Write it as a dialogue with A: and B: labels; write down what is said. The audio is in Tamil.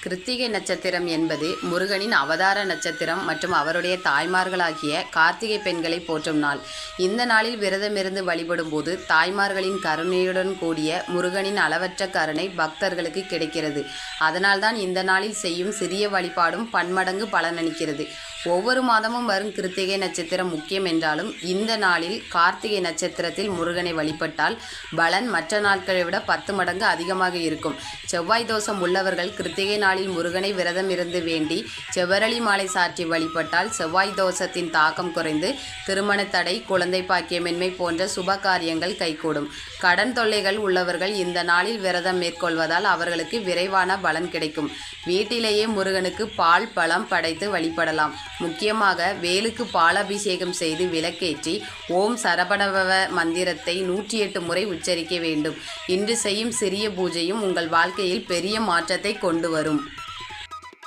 A: கிருத்திகை நட்சத்திரம் என்பது முருகனின் அவதார நட்சத்திரம் மற்றும் அவருடைய தாய்மார்களாகிய கார்த்திகை பெண்களை போற்றும் நாள். இந்த நாளில் விரதமிருந்து வழிபடும் போது தாய்மார்களின் கருணையுடன் கூடிய முருகனின் அளவற்ற கருணை பக்தர்களுக்கு கிடைக்கிறது. அதனால்தான் இந்த நாளில் செய்யும் சிறிய வழிபாடும் பன்மடங்கு பலனளிக்கிறது. ஒவ்வொரு மாதமும் வரும் கிருத்திகை நட்சத்திரம் முக்கியம் என்றாலும் இந்த நாளில் கார்த்திகை நட்சத்திரத்தில் முருகனை வழிபட்டால் பலன் மற்ற நாட்களை விட 10 மடங்கு அதிகமாக இருக்கும். செவ்வாய் தோஷம் உள்ளவர்கள் கிருத்திகை நாளில் முருகனை விரதம் இருந்து வேண்டி செவ்வரளி மாலை சாற்றி வழிபட்டால் செவ்வாய் தோஷத்தின் தாக்கம் குறைந்து திருமண தடை, குழந்தை பாக்கியமின்மை போன்ற சுப காரியங்கள் கைகூடும். கடன் தொல்லைகள் உள்ளவர்கள் இந்த நாளில் விரதம் மேற்கொள்வதால் அவர்களுக்கு விரைவான பலன் கிடைக்கும். வீட்டிலேயே முருகனுக்கு பால் பழம் படைத்து வழிபடலாம். முக்கியமாக வேலுக்கு பாலாபிஷேகம் செய்து விளக்கேற்றி ஓம் சரபணபவ மந்திரத்தை 108 முறை உச்சரிக்க வேண்டும். இன்று செய்யும் சிறிய பூஜையும் உங்கள் வாழ்க்கையில் பெரிய மாற்றத்தை கொண்டு வரும்.